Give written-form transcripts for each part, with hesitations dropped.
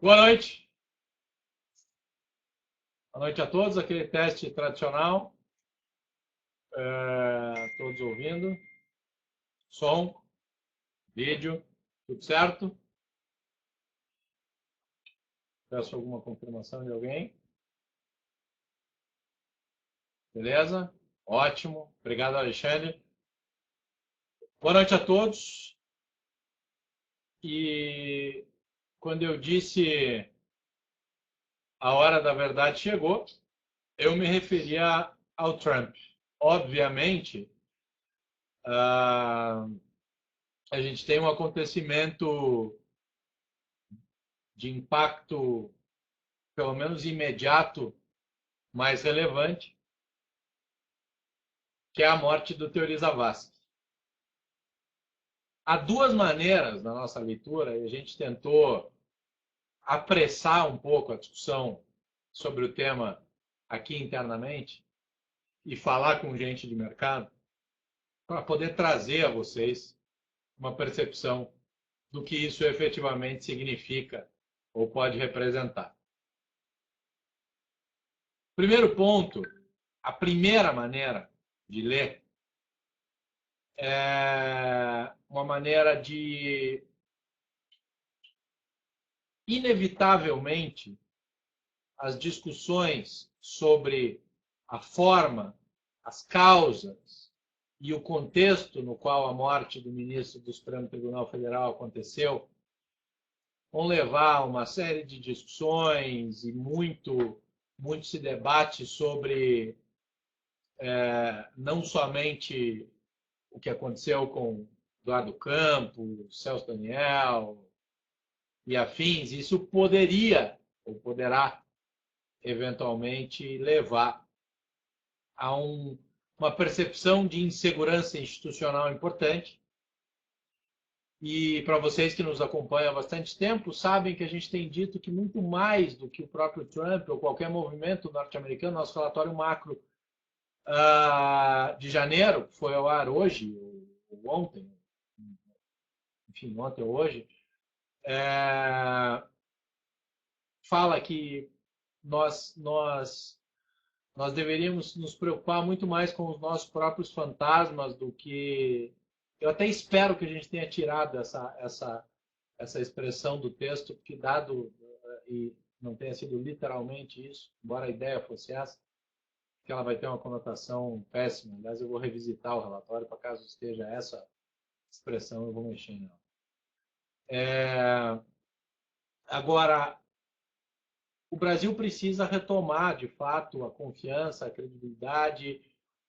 Boa noite. Boa noite a todos. Aquele teste tradicional. Todos ouvindo. Som, vídeo, tudo certo? Peço alguma confirmação de alguém. Beleza? Ótimo. Obrigado, Alexandre. Boa noite a todos. E quando eu disse a hora da verdade chegou, eu me referia ao Trump. Obviamente, a gente tem um acontecimento de impacto, pelo menos imediato, mais relevante, que é a morte do Teori Zavascki. Há duas maneiras na nossa leitura, e a gente tentou apressar um pouco a discussão sobre o tema aqui internamente e falar com gente de mercado para poder trazer a vocês uma percepção do que isso efetivamente significa ou pode representar. Primeiro ponto, a primeira maneira de ler é uma maneira de, inevitavelmente, as discussões sobre a forma, as causas e o contexto no qual a morte do ministro do Supremo Tribunal Federal aconteceu vão levar a uma série de discussões e muito se debate sobre não somente o que aconteceu com Eduardo Campos, Celso Daniel e afins. Isso poderia ou poderá eventualmente levar a uma percepção de insegurança institucional importante. E para vocês que nos acompanham há bastante tempo, sabem que a gente tem dito que muito mais do que o próprio Trump ou qualquer movimento norte-americano, nosso relatório macro de janeiro, que foi ao ar hoje, ou ontem, enfim, ontem ou hoje, fala que nós deveríamos nos preocupar muito mais com os nossos próprios fantasmas do que... Eu até espero que a gente tenha tirado essa expressão do texto, porque dado, e não tenha sido literalmente isso, embora a ideia fosse essa, que ela vai ter uma conotação péssima. Aliás, eu vou revisitar o relatório para caso esteja essa expressão, eu vou mexer nela. Agora, o Brasil precisa retomar, de fato, a confiança, a credibilidade.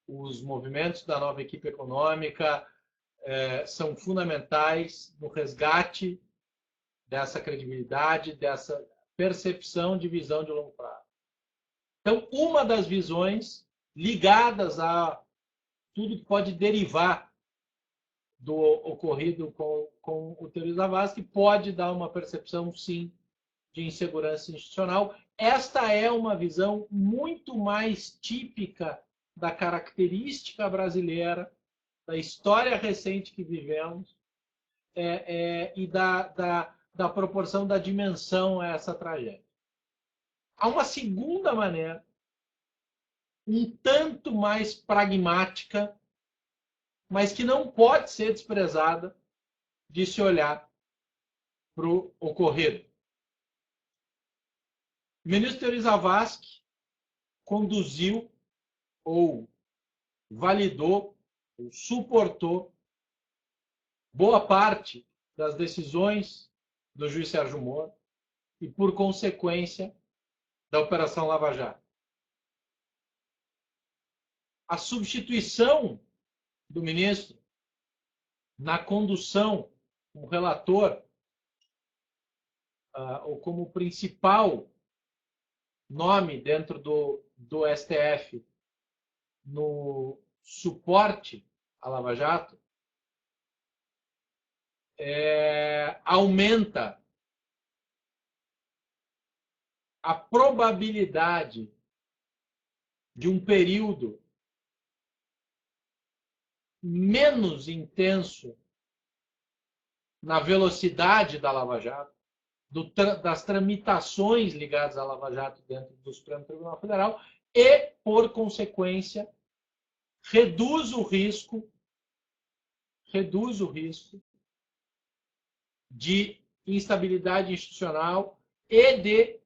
Os movimentos da nova equipe econômica são fundamentais no resgate dessa credibilidade, dessa percepção de visão de longo prazo. Então, uma das visões ligadas a tudo que pode derivar do ocorrido com o Teori Zavascki pode dar uma percepção, sim, de insegurança institucional. Esta é uma visão muito mais típica da característica brasileira, da história recente que vivemos e da proporção da dimensão a essa tragédia. Há uma segunda maneira, um tanto mais pragmática, mas que não pode ser desprezada, de se olhar para o ocorrido. O ministro Teori Zavascki conduziu ou validou ou suportou boa parte das decisões do juiz Sérgio Moro e, por consequência, da Operação Lava Jato. A substituição do ministro na condução, como relator, ou como principal nome dentro do STF no suporte à Lava Jato, aumenta a probabilidade de um período menos intenso na velocidade da Lava Jato, das tramitações ligadas à Lava Jato dentro do Supremo Tribunal Federal e, por consequência, reduz o risco de instabilidade institucional e de,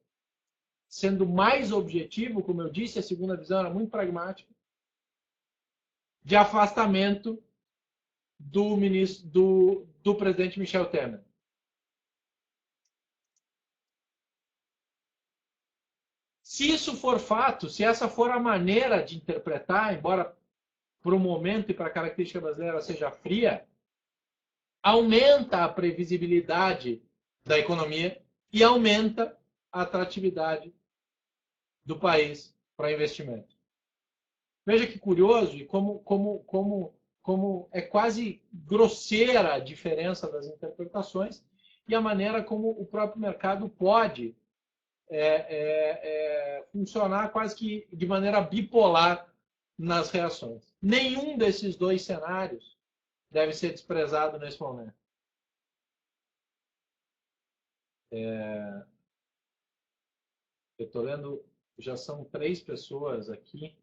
sendo mais objetivo, como eu disse, a segunda visão era muito pragmática, de afastamento do presidente Michel Temer. Se isso for fato, se essa for a maneira de interpretar, embora para o momento e para a característica brasileira seja fria, aumenta a previsibilidade da economia e aumenta a atratividade do país para investimento. Veja que curioso e como é quase grosseira a diferença das interpretações e a maneira como o próprio mercado pode funcionar quase que de maneira bipolar nas reações. Nenhum desses dois cenários deve ser desprezado nesse momento. Eu estou lendo, já são 3 pessoas aqui.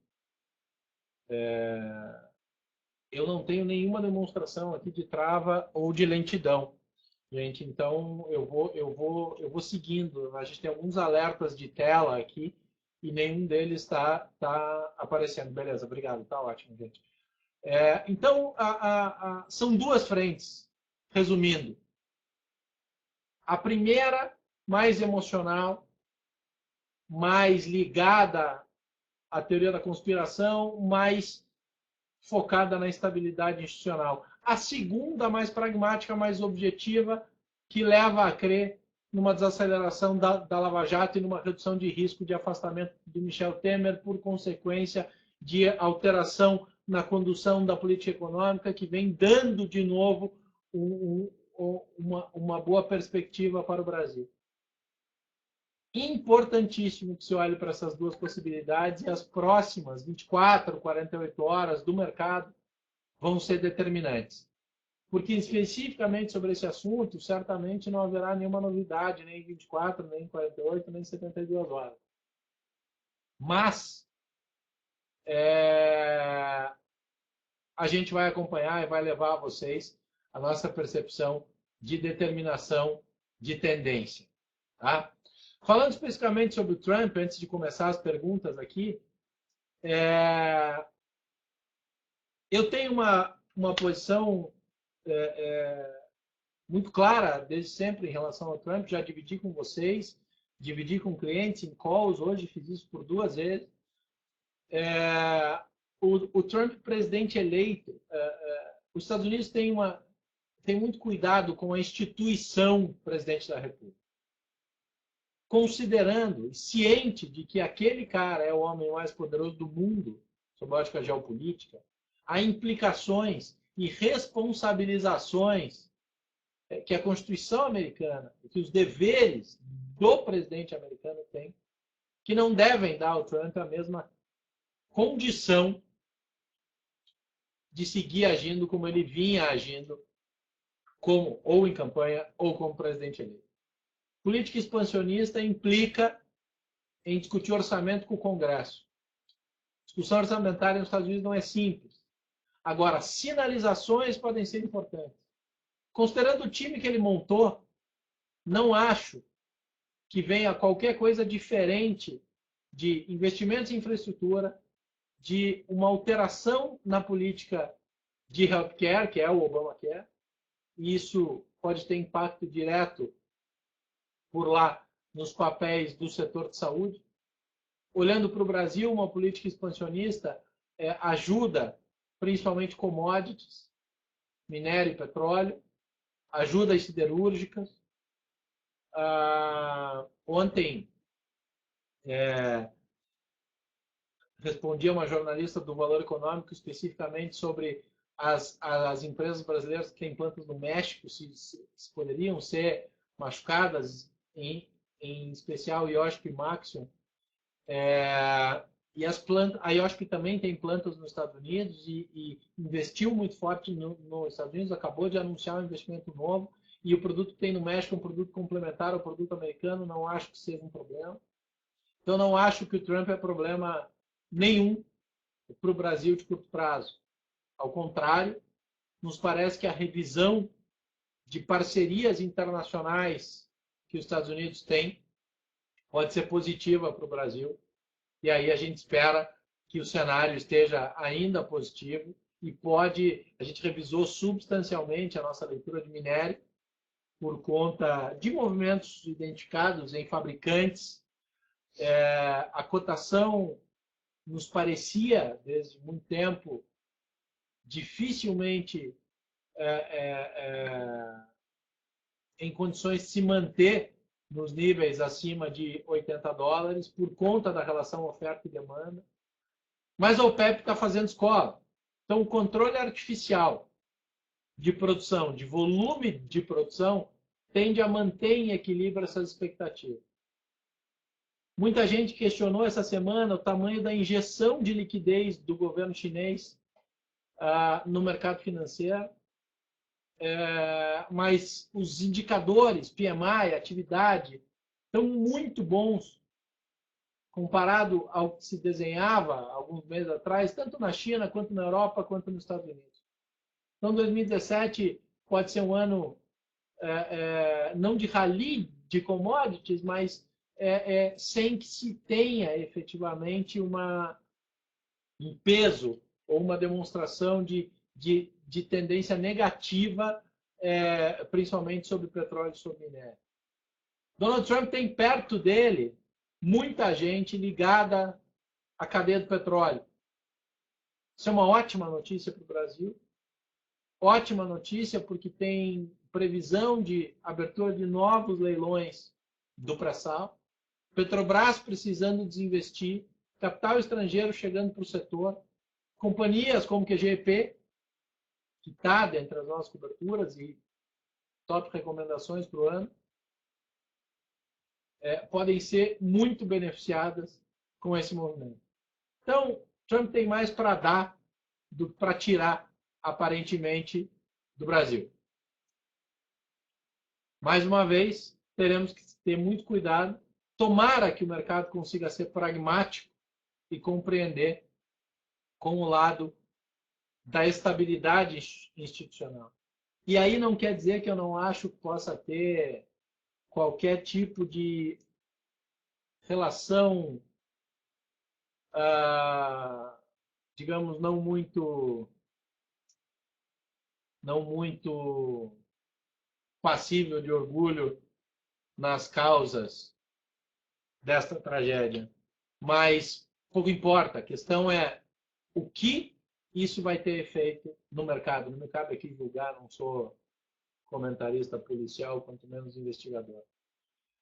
Eu não tenho nenhuma demonstração aqui de trava ou de lentidão, gente. Então eu vou seguindo. A gente tem alguns alertas de tela aqui e nenhum deles está aparecendo. Beleza, obrigado. Tá ótimo, gente. Então são 2 frentes, resumindo. A primeira, mais emocional, mais ligada à teoria da conspiração, mais focada na estabilidade institucional. A segunda, mais pragmática, mais objetiva, que leva a crer numa desaceleração da Lava Jato e numa redução de risco de afastamento do Michel Temer por consequência de alteração na condução da política econômica, que vem dando de novo uma boa perspectiva para o Brasil. Importantíssimo que se olhe para essas 2 possibilidades e as próximas 24, 48 horas do mercado vão ser determinantes. Porque especificamente sobre esse assunto, certamente não haverá nenhuma novidade, nem em 24, nem em 48, nem em 72 horas. Mas a gente vai acompanhar e vai levar a vocês a nossa percepção de determinação de tendência. Tá? Falando especificamente sobre o Trump, antes de começar as perguntas aqui, eu tenho uma posição muito clara desde sempre em relação ao Trump. Já dividi com vocês, dividi com clientes em calls, hoje fiz isso por 2 vezes. O Trump, presidente eleito, os Estados Unidos tem muito cuidado com a instituição presidente da República. Considerando, ciente de que aquele cara é o homem mais poderoso do mundo, sob a ótica geopolítica, há implicações e responsabilizações que a Constituição americana, que os deveres do presidente americano têm, que não devem dar ao Trump a mesma condição de seguir agindo como ele vinha agindo, ou em campanha ou como presidente eleito. Política expansionista implica em discutir orçamento com o Congresso. Discussão orçamentária nos Estados Unidos não é simples. Agora, sinalizações podem ser importantes. Considerando o time que ele montou, não acho que venha qualquer coisa diferente de investimentos em infraestrutura, de uma alteração na política de healthcare, que é o Obamacare. E isso pode ter impacto direto por lá nos papéis do setor de saúde. Olhando para o Brasil, uma política expansionista ajuda principalmente commodities, minério e petróleo, ajuda as siderúrgicas. Ontem respondi a uma jornalista do Valor Econômico especificamente sobre as empresas brasileiras que têm plantas no México, se poderiam ser machucadas, em especial IOSP e Maxion. E a IOSP também tem plantas nos Estados Unidos e investiu muito forte nos Estados Unidos, acabou de anunciar um investimento novo. e o produto que tem no México é um produto complementar ao produto americano, não acho que seja um problema. Então, não acho que o Trump é problema nenhum para o Brasil de curto prazo. Ao contrário, nos parece que a revisão de parcerias internacionais que os Estados Unidos têm pode ser positiva para o Brasil. E aí a gente espera que o cenário esteja ainda positivo e pode... A gente revisou substancialmente a nossa leitura de minério por conta de movimentos identificados em fabricantes. A cotação nos parecia, desde muito tempo, dificilmente em condições de se manter nos níveis acima de $80 por conta da relação oferta e demanda. Mas a OPEP está fazendo escola. Então, o controle artificial de produção, de volume de produção, tende a manter em equilíbrio essas expectativas. Muita gente questionou essa semana o tamanho da injeção de liquidez do governo chinês no mercado financeiro. Mas os indicadores, PMI, atividade, estão muito bons comparado ao que se desenhava alguns meses atrás, tanto na China, quanto na Europa, quanto nos Estados Unidos. Então, 2017 pode ser um ano não de rally de commodities, mas sem que se tenha efetivamente um peso ou uma demonstração de tendência negativa, principalmente sobre petróleo e sobre minério. Donald Trump tem perto dele muita gente ligada à cadeia do petróleo. Isso é uma ótima notícia para o Brasil. Ótima notícia porque tem previsão de abertura de novos leilões do pré-sal. Petrobras precisando desinvestir, capital estrangeiro chegando para o setor, companhias como QGEP, que está dentro das nossas coberturas e top recomendações para o ano, podem ser muito beneficiadas com esse movimento. Então, Trump tem mais para dar do que para tirar, aparentemente, do Brasil. Mais uma vez, teremos que ter muito cuidado. Tomara que o mercado consiga ser pragmático e compreender com o lado da estabilidade institucional. E aí não quer dizer que eu não acho que possa ter qualquer tipo de relação, digamos, não muito passível de orgulho nas causas desta tragédia. Mas pouco importa, a questão é o que isso vai ter efeito no mercado. Não me cabe aqui julgar, não sou comentarista policial, quanto menos investigador.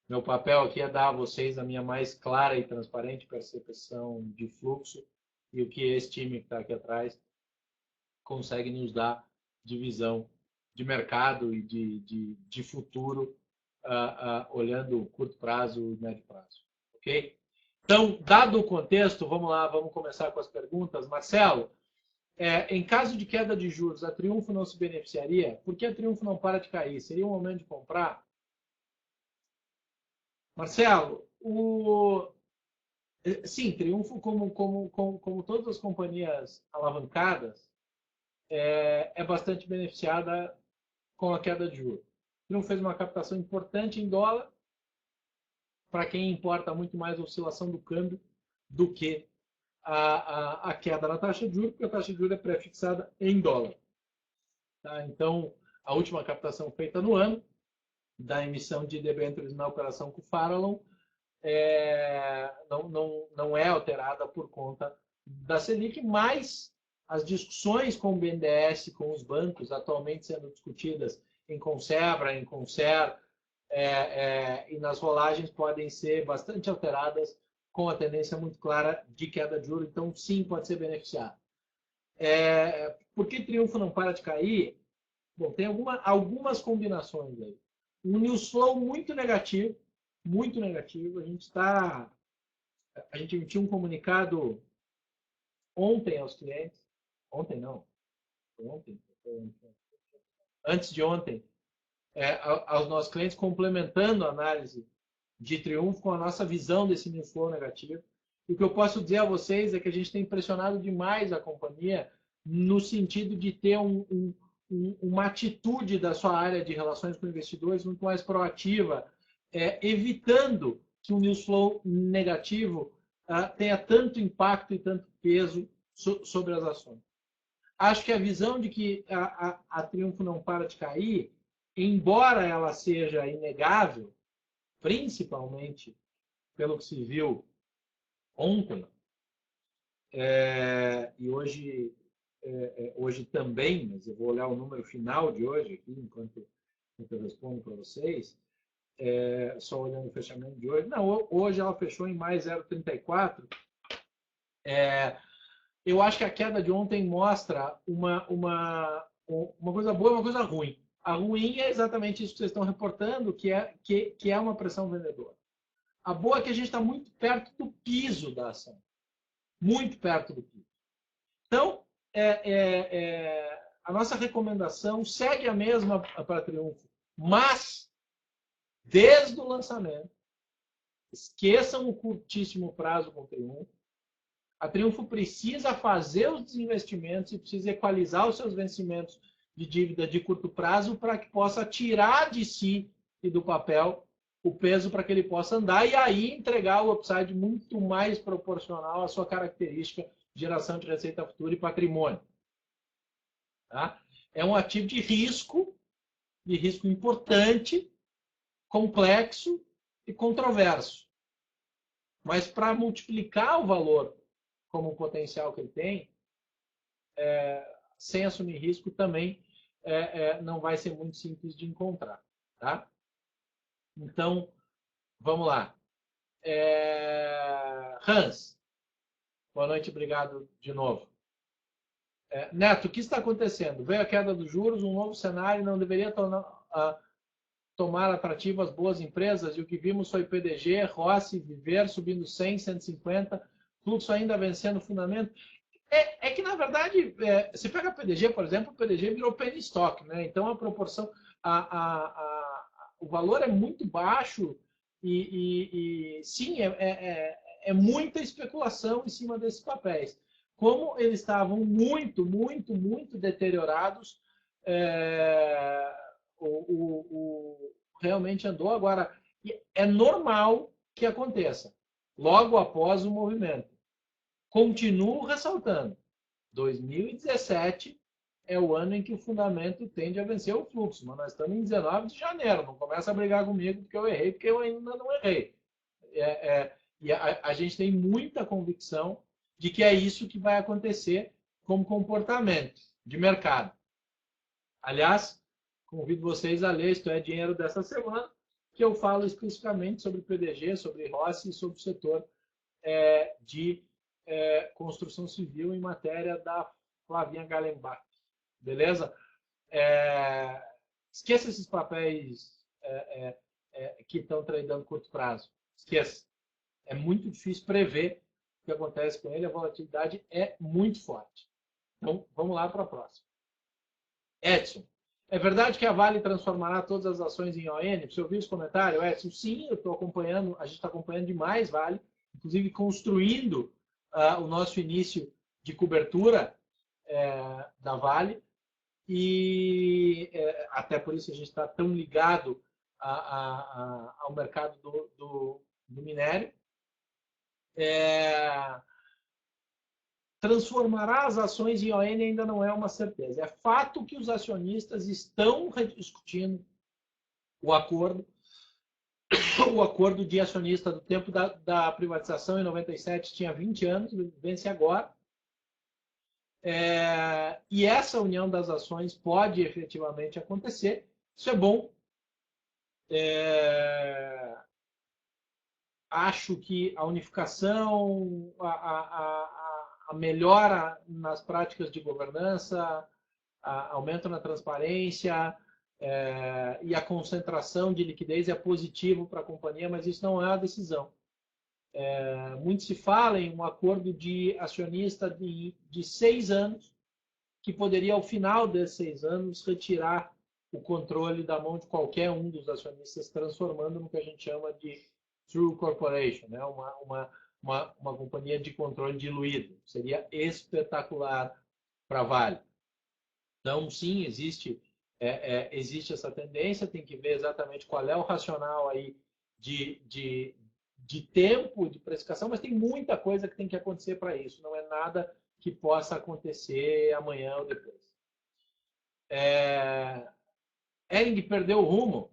Meu papel aqui é dar a vocês a minha mais clara e transparente percepção de fluxo e o que esse time que está aqui atrás consegue nos dar de visão de mercado e de futuro, olhando curto prazo e médio prazo. Ok? Então, dado o contexto, vamos lá, vamos começar com as perguntas. Marcelo, em caso de queda de juros, a Triunfo não se beneficiaria? Por que a Triunfo não para de cair? Seria um momento de comprar? Marcelo, sim, Triunfo, como todas as companhias alavancadas, é bastante beneficiada com a queda de juros. Triunfo fez uma captação importante em dólar, para quem importa muito mais a oscilação do câmbio do que a queda na taxa de juros, porque a taxa de juros é pré-fixada em dólar. Tá? Então, a última captação feita no ano, da emissão de debêntures na operação com o Farallon, não é alterada por conta da Selic, mas as discussões com o BNDES, com os bancos, atualmente sendo discutidas em Consebra, em Conser, e nas rolagens podem ser bastante alteradas com a tendência muito clara de queda de juros. Então, sim, pode ser beneficiado. Por que Triunfo não para de cair? Bom, tem algumas combinações aí. Um news flow muito negativo, muito negativo. A gente emitiu um comunicado ontem aos clientes. Ontem não, foi ontem. Antes de ontem, aos nossos clientes, complementando a análise de Triunfo com a nossa visão desse news flow negativo. E o que eu posso dizer a vocês é que a gente tem impressionado demais a companhia no sentido de ter uma atitude da sua área de relações com investidores muito mais proativa, evitando que o news flow negativo tenha tanto impacto e tanto peso sobre as ações. Acho que a visão de que a Triunfo não para de cair, embora ela seja inegável, principalmente pelo que se viu ontem, e hoje também, mas eu vou olhar o número final de hoje aqui, enquanto eu respondo para vocês, só olhando o fechamento de hoje. Não, hoje ela fechou em mais 0,34. Eu acho que a queda de ontem mostra uma coisa boa e uma coisa ruim. A ruim é exatamente isso que vocês estão reportando, que é uma pressão vendedora. A boa é que a gente está muito perto do piso da ação. Muito perto do piso. Então, a nossa recomendação segue a mesma para Triunfo, mas, desde o lançamento, esqueçam o curtíssimo prazo com Triunfo. A Triunfo precisa fazer os desinvestimentos e precisa equalizar os seus vencimentos de dívida de curto prazo para que possa tirar de si e do papel o peso para que ele possa andar e aí entregar o upside muito mais proporcional à sua característica de geração de receita futura e patrimônio. Tá? É um ativo de risco importante, complexo e controverso. Mas para multiplicar o valor como o potencial que ele tem, sem assumir risco também não vai ser muito simples de encontrar. Tá? Então, vamos lá. Hans, boa noite, obrigado de novo. Neto, o que está acontecendo? Veio a queda dos juros, um novo cenário, não deveria tomar atrativas boas empresas, e o que vimos foi PDG, Rossi, Viver subindo 100, 150, fluxo ainda vencendo o fundamento. É que, na verdade, você pega a PDG, por exemplo, o PDG virou penny stock, né? Então a proporção, o valor é muito baixo e sim, é muita especulação em cima desses papéis. Como eles estavam muito, muito, muito deteriorados, realmente andou. Agora, é normal que aconteça logo após o movimento. Continuo ressaltando, 2017 é o ano em que o fundamento tende a vencer o fluxo, mas nós estamos em 19 de janeiro, não começa a brigar comigo porque eu errei, porque eu ainda não errei. E a gente tem muita convicção de que é isso que vai acontecer como comportamento de mercado. Aliás, convido vocês a ler Isto é Dinheiro dessa semana, que eu falo especificamente sobre PDG, sobre Rossi e sobre o setor de construção civil em matéria da Flavinha Gallenbach. Beleza? Esqueça esses papéis que estão tradando curto prazo. Esqueça. É muito difícil prever o que acontece com ele. A volatilidade é muito forte. Então, vamos lá para a próxima. Edson, é verdade que a Vale transformará todas as ações em ON? Você ouviu esse comentário, Edson? Sim, eu estou acompanhando, a gente está acompanhando demais Vale, inclusive construindo o nosso início de cobertura da Vale, e até por isso a gente está tão ligado ao mercado do minério. Transformará as ações em ON ainda não é uma certeza. É fato que os acionistas estão rediscutindo o acordo de acionista do tempo da privatização em 97 tinha 20 anos, vence agora. E essa união das ações pode efetivamente acontecer. Isso é bom. Acho que a unificação, a melhora nas práticas de governança, aumento na transparência e a concentração de liquidez é positivo para a companhia, mas isso não é a decisão. Muito se fala em um acordo de acionista de 6 anos, que poderia, ao final desses 6 anos, retirar o controle da mão de qualquer um dos acionistas, transformando no que a gente chama de True Corporation, né? Uma companhia de controle diluído. Seria espetacular para a Vale. Então, sim, existe essa tendência, tem que ver exatamente qual é o racional aí de tempo, de precificação, mas tem muita coisa que tem que acontecer para isso. Não é nada que possa acontecer amanhã ou depois. Hering perdeu o rumo.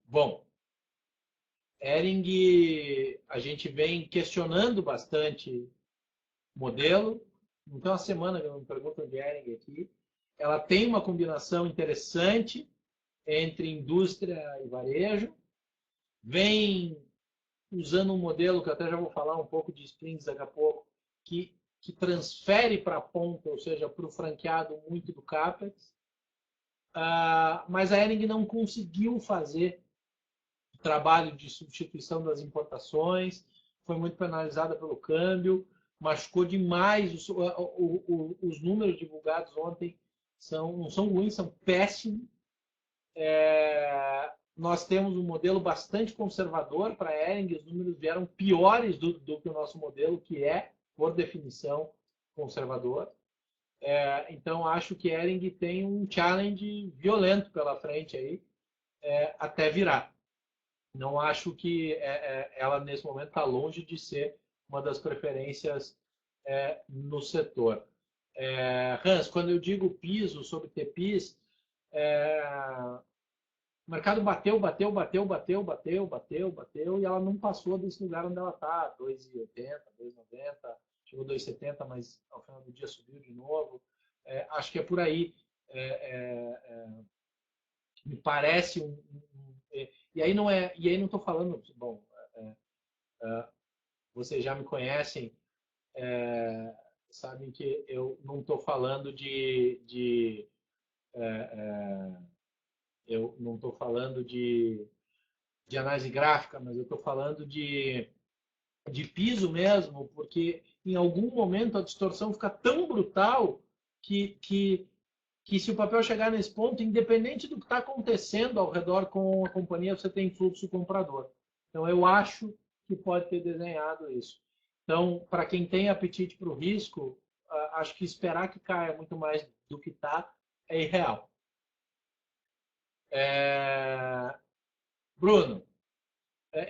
Bom, Hering, a gente vem questionando bastante o modelo. Então, uma semana que eu me pergunto de Hering aqui. Ela tem uma combinação interessante entre indústria e varejo. Vem usando um modelo que eu até já vou falar um pouco de Springs daqui a pouco, que transfere para a ponta, ou seja, para o franqueado muito do CAPEX. Mas a Hering não conseguiu fazer o trabalho de substituição das importações, foi muito penalizada pelo câmbio, machucou demais. Os números divulgados ontem não são ruins, são péssimos. Nós temos um modelo bastante conservador para a Hering, os números vieram piores do que o nosso modelo, que é, por definição, conservador. Então, acho que a Hering tem um challenge violento pela frente aí, até virar. Não acho que ela, nesse momento, está longe de ser uma das preferências no setor. Hans, quando eu digo piso sobre TPIs, o mercado bateu e ela não passou desse lugar onde ela está, 2,80, 2,90, chegou 2,70, mas ao final do dia subiu de novo. Acho que é por aí. Me parece e aí não estou falando, bom, vocês já me conhecem, sabem que eu não estou falando eu não estou falando de análise gráfica, mas eu estou falando de piso mesmo, porque em algum momento a distorção fica tão brutal que se o papel chegar nesse ponto, independente do que está acontecendo ao redor com a companhia, você tem fluxo comprador. Então, eu acho que pode ter desenhado isso. Então, para quem tem apetite para o risco, acho que esperar que caia muito mais do que está é irreal. Bruno,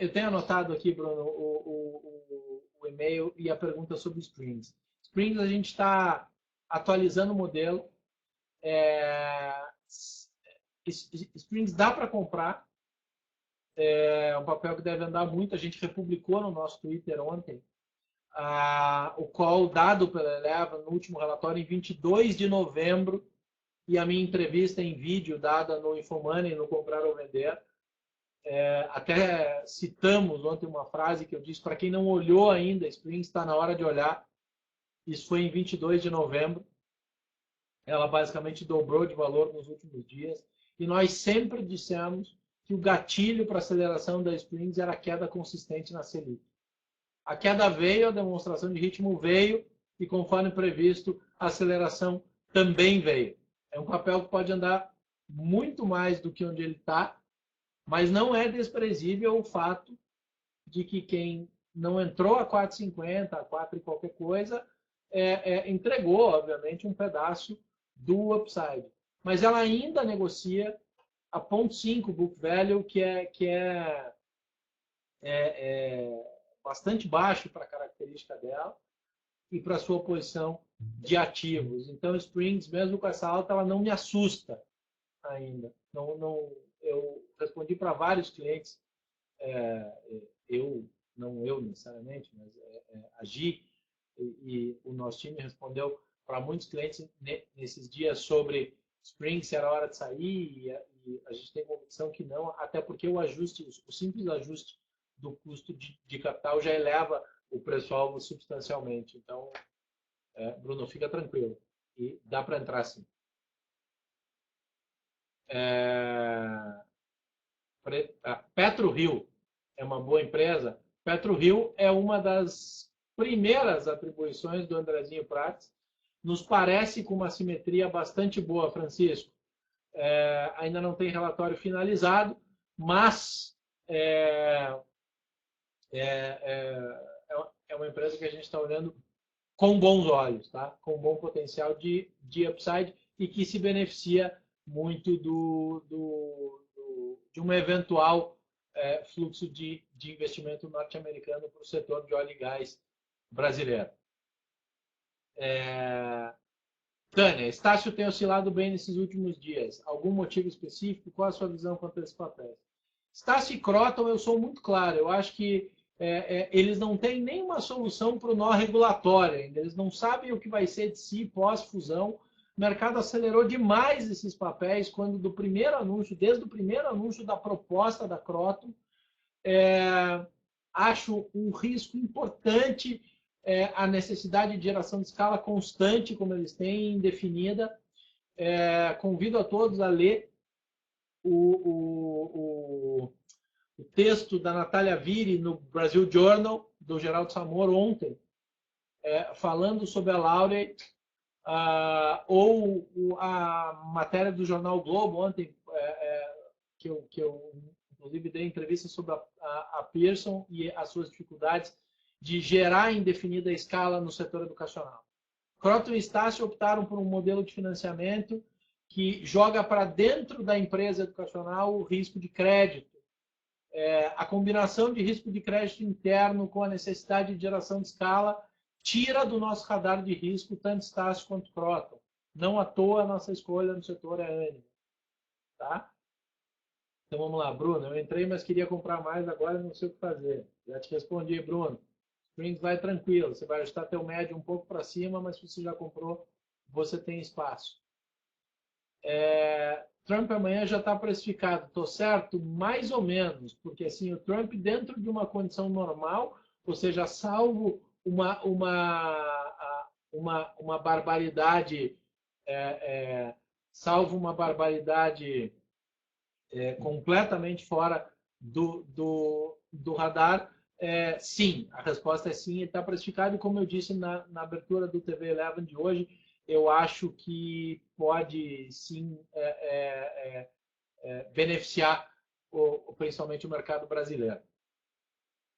eu tenho anotado aqui, Bruno, o e-mail e a pergunta sobre Springs. Springs, a gente está atualizando o modelo. Springs dá para comprar. É um papel que deve andar muito. A gente republicou no nosso Twitter ontem o call dado pela Eleva no último relatório em 22 de novembro e a minha entrevista em vídeo dada no Infomoney, no Comprar ou Vender. Até citamos ontem uma frase que eu disse, para quem não olhou ainda, Springs está na hora de olhar. Isso foi em 22 de novembro. Ela basicamente dobrou de valor nos últimos dias. E nós sempre dissemos que o gatilho para a aceleração da Springs era a queda consistente na Selic. A queda veio, a demonstração de ritmo veio, e conforme previsto, a aceleração também veio. É um papel que pode andar muito mais do que onde ele está, mas não é desprezível o fato de que quem não entrou a 4,50, a 4 e qualquer coisa, entregou, obviamente, um pedaço do upside. Mas ela ainda negocia a 0,5 book value, que é bastante baixo para a característica dela e para a sua posição de ativos. Então, Springs, mesmo com essa alta, ela não me assusta ainda. Eu respondi para vários clientes, não eu necessariamente, mas a Gi e o nosso time respondeu para muitos clientes nesses dias sobre Springs, se era hora de sair, e a gente tem convicção que não, até porque o simples ajuste do custo de capital já eleva o preço-alvo substancialmente. Então, Bruno, fica tranquilo. E dá para entrar sim. PetroRio é uma boa empresa. PetroRio é uma das primeiras atribuições do Andrezinho Prats. nos parece com uma simetria bastante boa, Francisco. Ainda não tem relatório finalizado, mas é uma empresa que a gente está olhando com bons olhos, tá? Com bom potencial de upside e que se beneficia muito de um eventual fluxo de investimento norte-americano para o setor de óleo e gás brasileiro. Tânia, Estácio tem oscilado bem nesses últimos dias. Algum motivo específico? Qual a sua visão quanto a esses papéis? Estácio e Croton, eu sou muito claro. Eu acho que eles não têm nenhuma solução para o nó regulatório ainda. Eles não sabem o que vai ser de si pós-fusão. O mercado acelerou demais esses papéis quando desde o primeiro anúncio da proposta da Croton, acho um risco importante a necessidade de geração de escala constante, como eles têm definida. Convido a todos a ler o texto da Natália Viri no Brasil Journal, do Geraldo Samor, ontem, falando sobre a Laureate, ou a matéria do Jornal Globo ontem, que eu inclusive dei entrevista sobre a Pearson e as suas dificuldades de gerar indefinida escala no setor educacional. Croton e Estácio optaram por um modelo de financiamento que joga para dentro da empresa educacional o risco de crédito. A combinação de risco de crédito interno com a necessidade de geração de escala tira do nosso radar de risco tanto Estácio quanto Croton. Não à toa a nossa escolha no setor é Anima. Tá? Então vamos lá, Bruno. Eu entrei, mas queria comprar mais, agora não sei o que fazer. Já te respondi, Bruno. Springs vai tranquilo. Você vai ajustar teu médio um pouco para cima, mas se você já comprou, você tem espaço. Trump amanhã já está precificado. Estou certo? Mais ou menos. Porque assim, o Trump, dentro de uma condição normal, ou seja, salvo uma barbaridade, completamente fora do radar, sim, a resposta é sim, ele está precificado, e como eu disse na abertura do TV 11 de hoje, eu acho que pode sim beneficiar principalmente o mercado brasileiro.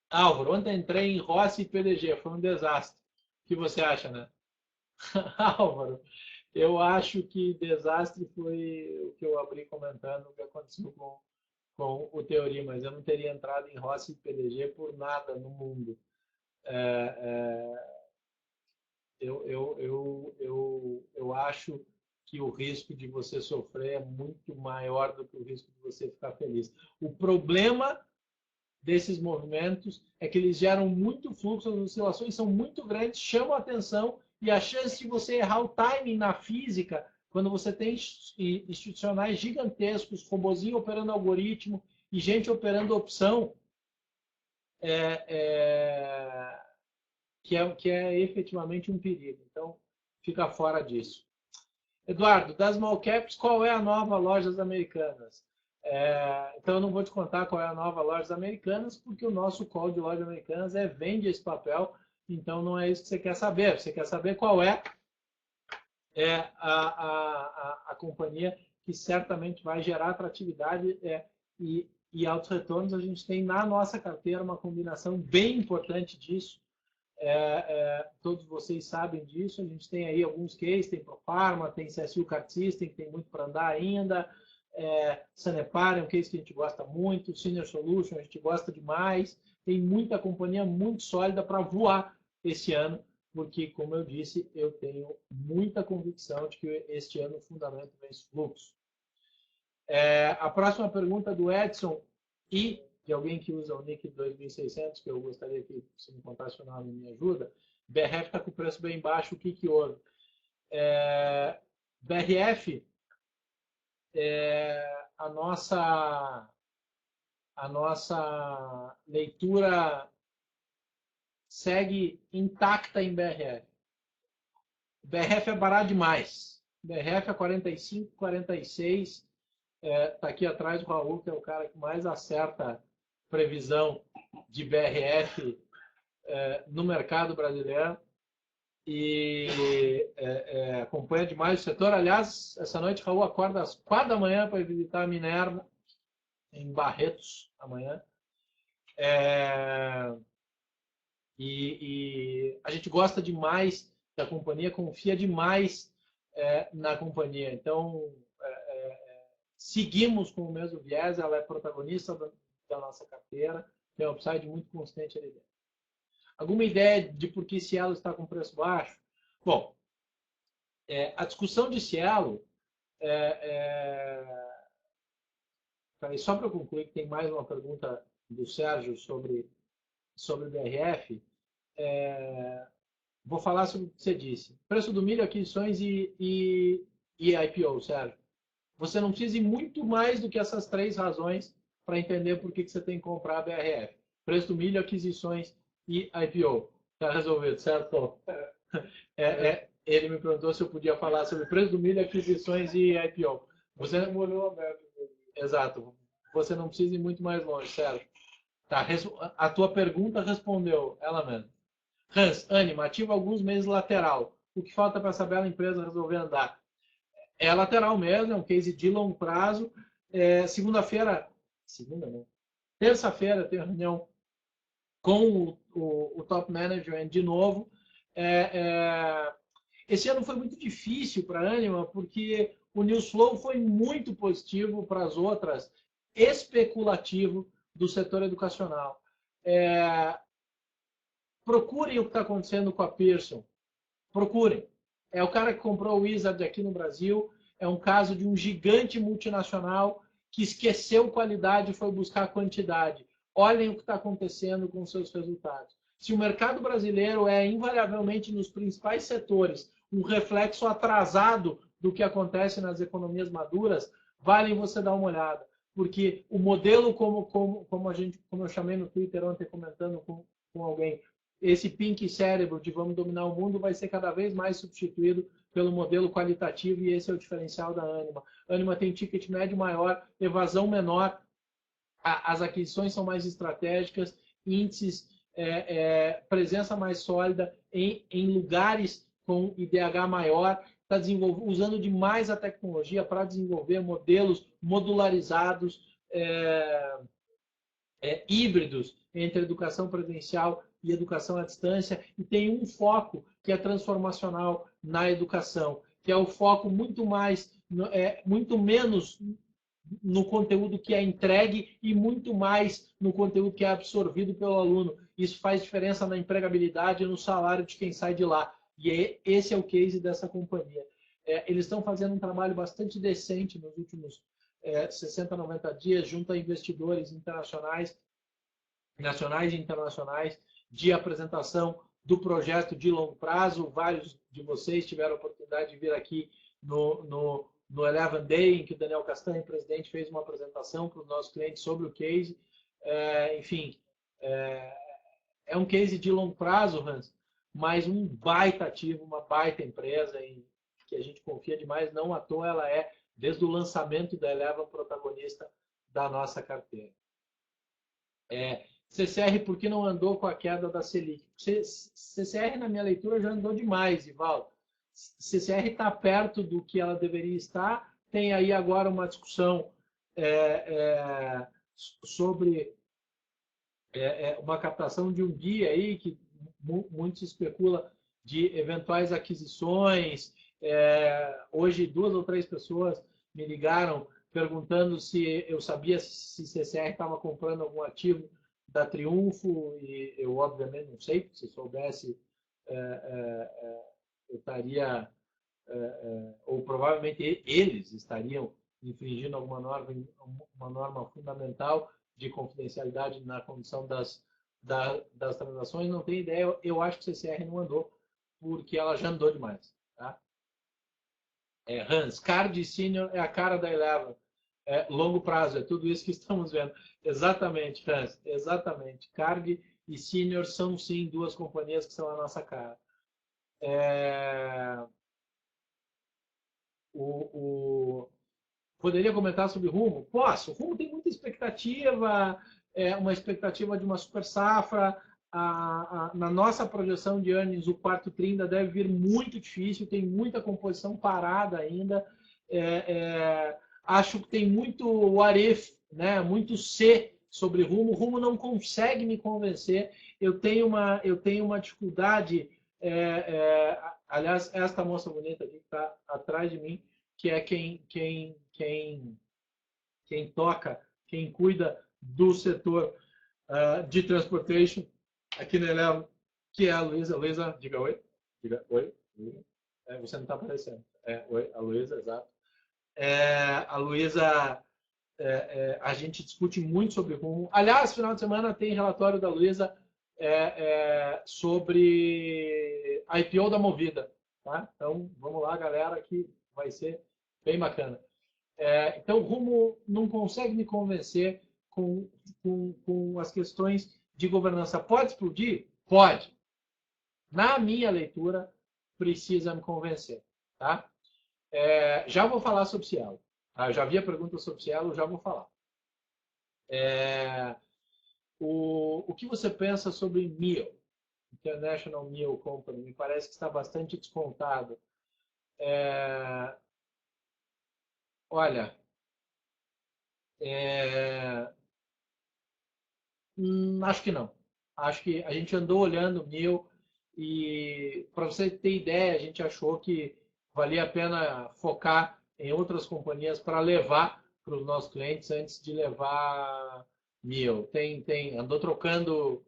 Álvaro, ontem entrei em Rossi e PDG, foi um desastre. O que você acha, né? Álvaro, eu acho que desastre foi o que eu abri comentando, o que aconteceu com o Teori, mas eu não teria entrado em Rossi e PDG por nada no mundo. Eu acho que o risco de você sofrer é muito maior do que o risco de você ficar feliz. O problema desses movimentos é que eles geram muito fluxo, as oscilações são muito grandes, chamam a atenção, e a chance de você errar o timing na física, quando você tem institucionais gigantescos, robozinho operando algoritmo e gente operando opção, que é efetivamente um perigo. Então, fica fora disso. Eduardo, das small caps, qual é a nova Lojas Americanas? Então, eu não vou te contar qual é a nova Lojas Americanas, porque o nosso call de Lojas Americanas vende esse papel, então não é isso que você quer saber. Você quer saber qual é a companhia que certamente vai gerar atratividade e altos retornos. A gente tem na nossa carteira uma combinação bem importante disso. Todos vocês sabem disso. A gente tem aí alguns cases, tem Profarma, tem CSU Card System, que tem muito para andar ainda. Sanepar é um case que a gente gosta muito. Senior Solution a gente gosta demais. Tem muita companhia muito sólida para voar esse ano, porque, como eu disse, eu tenho muita convicção de que este ano o fundamento vence fluxo. A próxima pergunta do Edson e de alguém que usa o NIC 2600, que eu gostaria que você me contasse o nome e me ajuda. BRF está com o preço bem baixo, o que houve? BRF, a nossa leitura segue intacta em BRF. BRF é barato demais. BRF é 45, 46. Está aqui atrás o Raul, que é o cara que mais acerta previsão de BRF no mercado brasileiro. e acompanha demais o setor. Aliás, essa noite Raul acorda às 4 da manhã para visitar a Minerva, em Barretos, amanhã. E a gente gosta demais da companhia, confia demais na companhia. Então, seguimos com o mesmo viés, ela é protagonista da nossa carteira, tem um upside muito consistente ali dentro. Alguma ideia de por que Cielo está com preço baixo? Bom, a discussão de Cielo, só para concluir, que tem mais uma pergunta do Sérgio sobre BRF, vou falar sobre o que você disse. Preço do milho, aquisições e IPO, Sérgio. Você não precisa ir muito mais do que essas 3 razões para entender por que você tem que comprar a BRF. Preço do milho, aquisições e IPO. Está resolvido, certo? Ele me perguntou se eu podia falar sobre preço do milho, aquisições e IPO. Você não olhou aberto. Exato. Você não precisa ir muito mais longe, Sérgio. Tá, a tua pergunta respondeu ela mesma. Hans, Anima, ativa alguns meses lateral. O que falta para essa bela empresa resolver andar? É lateral mesmo, é um case de longo prazo. Segunda-feira, terça-feira tem reunião com o top management de novo. Esse ano foi muito difícil para a Anima, porque o news flow foi muito positivo para as outras, especulativo do setor educacional. Procurem o que está acontecendo com a Pearson. Procurem. É o cara que comprou o Wizard aqui no Brasil. É um caso de um gigante multinacional que esqueceu qualidade e foi buscar quantidade. Olhem o que está acontecendo com seus resultados. Se o mercado brasileiro é invariavelmente nos principais setores um reflexo atrasado do que acontece nas economias maduras, vale você dar uma olhada. Porque o modelo, como eu chamei no Twitter ontem comentando com alguém, esse pink cérebro de vamos dominar o mundo vai ser cada vez mais substituído pelo modelo qualitativo e esse é o diferencial da Anima. A Anima tem ticket médio maior, evasão menor, as aquisições são mais estratégicas, índices, presença mais sólida em lugares com IDH maior, está usando demais a tecnologia para desenvolver modelos modularizados, híbridos entre educação presencial e educação à distância, e tem um foco que é transformacional na educação, que é o foco muito menos no conteúdo que é entregue e muito mais no conteúdo que é absorvido pelo aluno. Isso faz diferença na empregabilidade e no salário de quem sai de lá. E esse é o case dessa companhia. Eles estão fazendo um trabalho bastante decente nos últimos 60, 90 dias, junto a investidores internacionais, nacionais e internacionais, de apresentação do projeto de longo prazo. Vários de vocês tiveram a oportunidade de vir aqui no Eleven Day, em que o Daniel Castanho, presidente, fez uma apresentação para os nossos clientes sobre o case. Enfim, é um case de longo prazo, Hans, mas um baita ativo, uma baita empresa que a gente confia demais. Não à toa ela é, desde o lançamento da Eleven, protagonista da nossa carteira. CCR, por que não andou com a queda da Selic? CCR, na minha leitura, já andou demais, Ivaldo. CCR está perto do que ela deveria estar. Tem aí agora uma discussão sobre uma captação de um guia aí que muito se especula de eventuais aquisições. Hoje, 2 ou 3 pessoas me ligaram perguntando se eu sabia se CCR estava comprando algum ativo da Triunfo, e eu obviamente não sei. Se soubesse, eu estaria, ou provavelmente eles estariam infringindo alguma uma norma fundamental de confidencialidade na condição das transações. Não tenho ideia. Eu acho que o CCR não andou, porque ela já andou demais. Tá? Hans, Card Senior é a cara da Eleven. Longo prazo, é tudo isso que estamos vendo. Exatamente, Hans, exatamente. Card e Senior são, sim, 2 companhias que são a nossa cara. Poderia comentar sobre o Rumo? Posso. O Rumo tem muita expectativa, uma expectativa de uma super safra. na nossa projeção de earnings, o quarto tri ainda deve vir muito difícil, tem muita composição parada ainda. Acho que tem muito what if, né? Muito se sobre Rumo. Rumo não consegue me convencer. Eu tenho uma dificuldade. Aliás, esta moça bonita aqui que está atrás de mim, que é quem toca, quem cuida do setor de transportation aqui na Eleva, que é a Luísa. Luísa, diga oi. Diga oi. Você não está aparecendo. Oi, a Luísa, exato. A Luísa, a gente discute muito sobre Rumo. Aliás, final de semana tem relatório da Luísa sobre a IPO da Movida. Tá? Então, vamos lá, galera, que vai ser bem bacana. Então, o Rumo não consegue me convencer com as questões de governança. Pode explodir? Pode. Na minha leitura, precisa me convencer. Tá? Já vou falar sobre Cielo. Tá? Eu já vi a pergunta sobre Cielo, já vou falar. O que você pensa sobre MIO, International MIO Company? Me parece que está bastante descontado. Olha, acho que não. Acho que a gente andou olhando o MIO e, para você ter ideia, a gente achou que valia a pena focar em outras companhias para levar para os nossos clientes antes de levar MIO. Andou trocando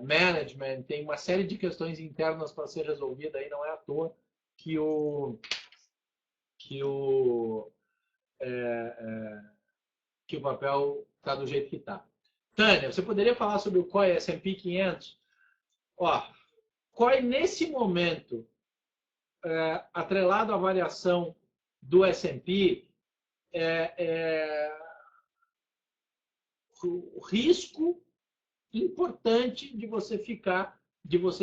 management, tem uma série de questões internas para ser resolvida aí, não é à toa que o papel está do jeito que está. Tânia, você poderia falar sobre o COI S&P 500? COI nesse momento, atrelado à variação do S&P, o risco importante de você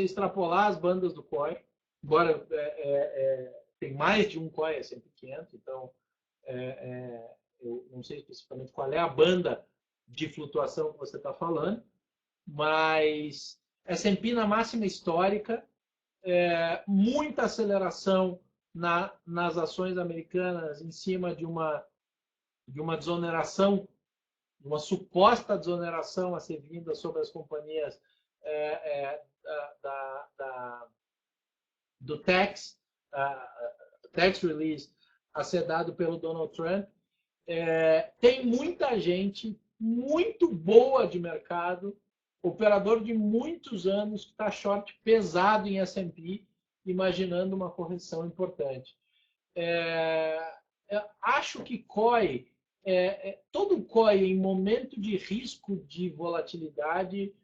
extrapolar as bandas do COI, embora tem mais de um COI S&P 500, então eu não sei especificamente qual é a banda de flutuação que você está falando, mas S&P na máxima histórica, muita aceleração nas ações americanas em cima de uma desoneração, uma suposta desoneração a ser vinda sobre as companhias do tax release a ser dado pelo Donald Trump. Tem muita gente muito boa de mercado, operador de muitos anos, que está short pesado em S&P, imaginando uma correção importante. Acho que COI, todo COI em momento de risco de volatilidade,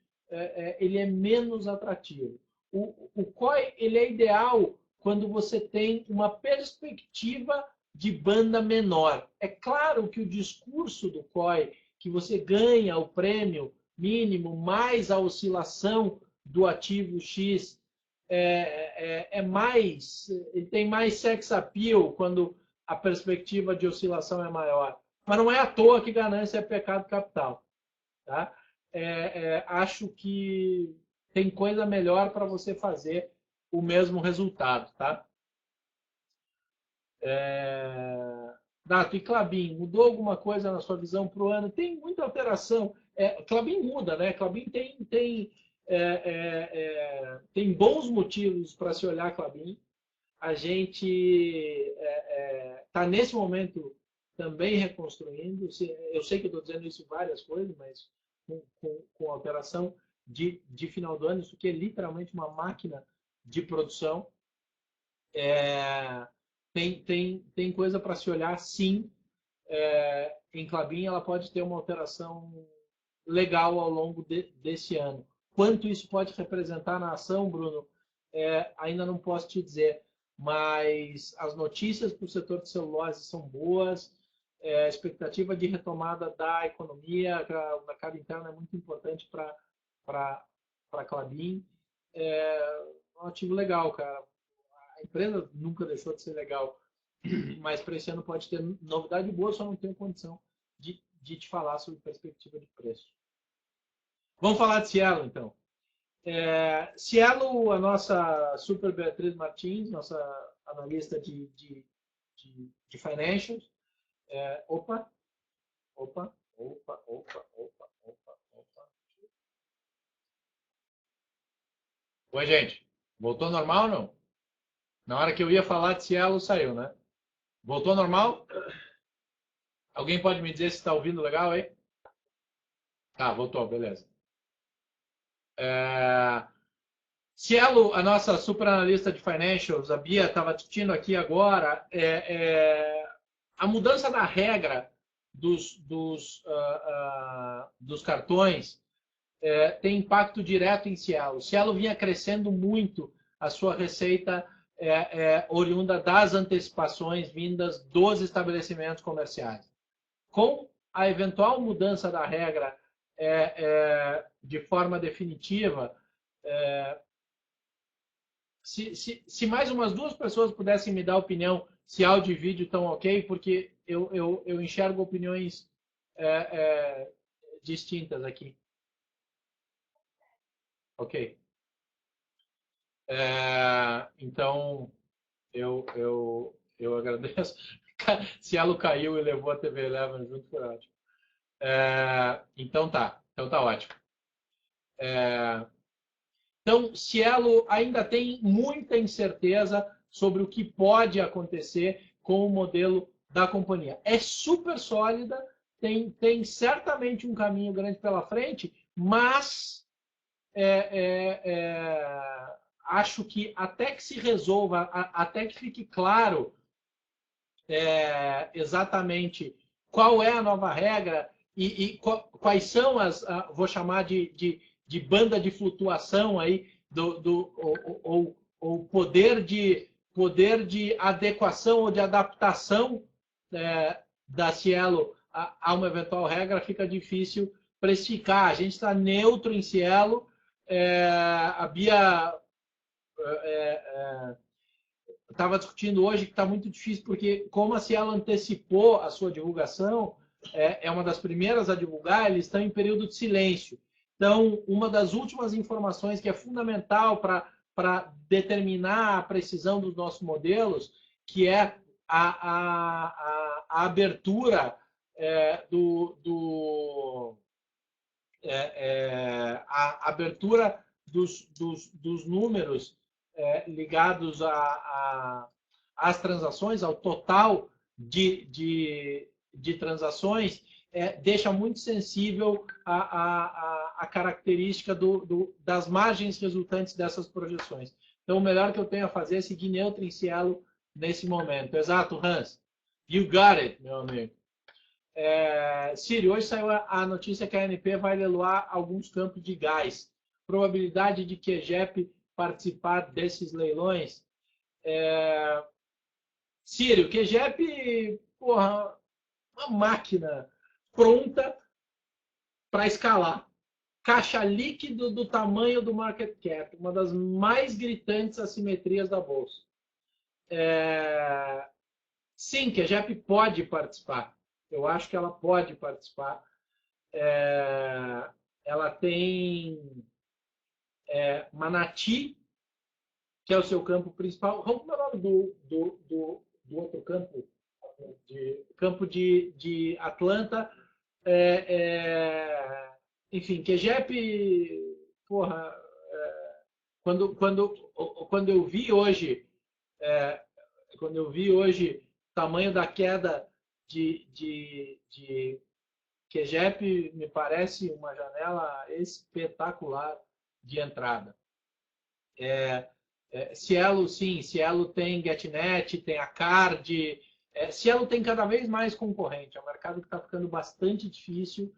ele é menos atrativo. O COI ele é ideal quando você tem uma perspectiva de banda menor. É claro que o discurso do COI, que você ganha o prêmio mínimo mais a oscilação do ativo X, ele tem mais sex appeal quando a perspectiva de oscilação é maior. Mas não é à toa que ganância é pecado capital. Tá? Acho que tem coisa melhor para você fazer o mesmo resultado. Tá? Dato, e Klabin, mudou alguma coisa na sua visão para o ano? Tem muita alteração. Klabin muda, né? Klabin tem bons motivos para se olhar Klabin. A gente está nesse momento também reconstruindo. Eu sei que eu estou dizendo isso várias coisas, mas com a operação de final do ano, isso aqui é literalmente uma máquina de produção. Tem coisa para se olhar, sim. Em Klabin, ela pode ter uma alteração legal ao longo desse ano. Quanto isso pode representar na ação, Bruno, ainda não posso te dizer, mas as notícias para o setor de celulose são boas, a expectativa de retomada da economia, o mercado interno é muito importante para a Klabin. Um ativo legal, cara. A empresa nunca deixou de ser legal, mas para esse ano pode ter novidade boa, só não tenho condição de te falar sobre perspectiva de preço. Vamos falar de Cielo, então. Cielo, a nossa Super Beatriz Martins, nossa analista de financials. Opa, opa, opa, opa, opa, opa, opa. Oi, gente. Voltou normal ou não? Na hora que eu ia falar de Cielo, saiu, né? Voltou normal? Alguém pode me dizer se está ouvindo legal aí? Tá, voltou, beleza. Cielo, a nossa super analista de financials, a Bia estava discutindo aqui agora, a mudança da regra dos cartões tem impacto direto em Cielo. Cielo vinha crescendo muito a sua receita oriunda das antecipações vindas dos estabelecimentos comerciais. Com a eventual mudança da regra de forma definitiva, se mais umas duas pessoas pudessem me dar opinião se áudio e vídeo estão ok, porque eu enxergo opiniões distintas aqui. Ok. Então, eu agradeço. Cielo caiu e levou a TV Eleven junto, foi ótimo. Então tá ótimo. Então, Cielo ainda tem muita incerteza sobre o que pode acontecer com o modelo da companhia. É super sólida, tem certamente um caminho grande pela frente, mas acho que até que se resolva, até que fique claro exatamente qual é a nova regra e quais são vou chamar de banda de flutuação aí ou poder de adequação ou de adaptação da Cielo a uma eventual regra, fica difícil precificar. A gente está neutro em Cielo. A Bia estava discutindo hoje que está muito difícil, porque como a Cielo antecipou a sua divulgação, é uma das primeiras a divulgar, eles estão em período de silêncio. Então, uma das últimas informações que é fundamental para determinar a precisão dos nossos modelos, que é a abertura a abertura dos números ligados às transações, ao total de transações, deixa muito sensível a característica das margens resultantes dessas projeções. Então, o melhor que eu tenho a fazer é seguir neutro em Cielo nesse momento. Exato, Hans. You got it, meu amigo. Siri, hoje saiu a notícia que a ANP vai leiloar alguns campos de gás. Probabilidade de QGEP participar desses leilões? Siri, o QGEP, porra, uma máquina pronta para escalar. Caixa líquido do tamanho do market cap, uma das mais gritantes assimetrias da bolsa. Sim, QGEP pode participar. Eu acho que ela pode participar. Ela tem Manati, que é o seu campo principal. Como é o nome do outro campo? Campo de Atlanta. Enfim, QGEP, porra, quando eu vi hoje o tamanho da queda de QGEP, me parece uma janela espetacular de entrada. Cielo, sim, Cielo tem GetNet, tem a Card. Cielo tem cada vez mais concorrente. É um mercado que está ficando bastante difícil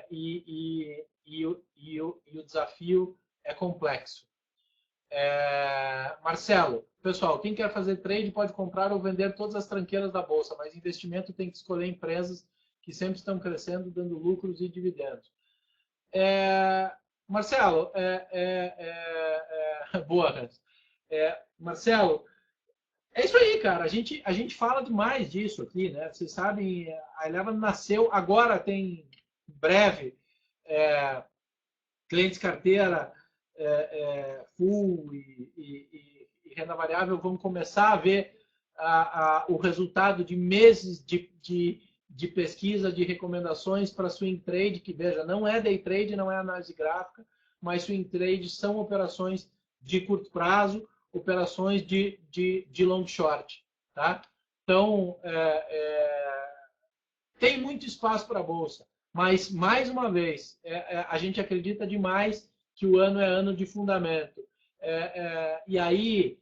e o desafio é complexo. Marcelo, pessoal, quem quer fazer trade pode comprar ou vender todas as tranqueiras da bolsa, mas investimento tem que escolher empresas que sempre estão crescendo, dando lucros e dividendos. Marcelo, boa, Marcelo, é isso aí, cara. A gente fala demais disso aqui, né? Vocês sabem, a Eleven nasceu, agora tem, em breve, clientes carteira full e renda variável vão começar a ver o resultado de meses de pesquisa, de recomendações para swing trade, que, veja, não é day trade, não é análise gráfica, mas swing trade são operações de curto prazo, operações de long short. Tá? Então, tem muito espaço para a Bolsa, mas, mais uma vez, a gente acredita demais que o ano é ano de fundamento. E aí,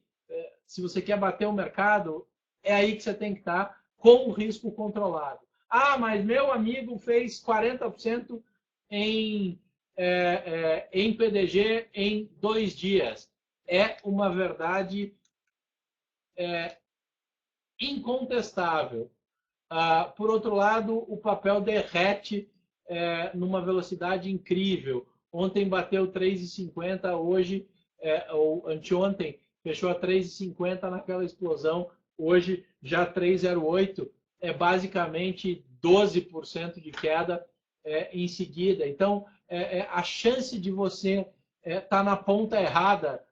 se você quer bater o mercado, é aí que você tem que estar com o risco controlado. Ah, mas meu amigo fez 40% em PDG em 2 dias. É uma verdade incontestável. Por outro lado, o papel derrete numa velocidade incrível. Ontem bateu 3,50, hoje, ou anteontem, fechou a 3,50 naquela explosão. Hoje, já 3,08, é basicamente 12% de queda em seguida. Então, a chance de você estar na ponta errada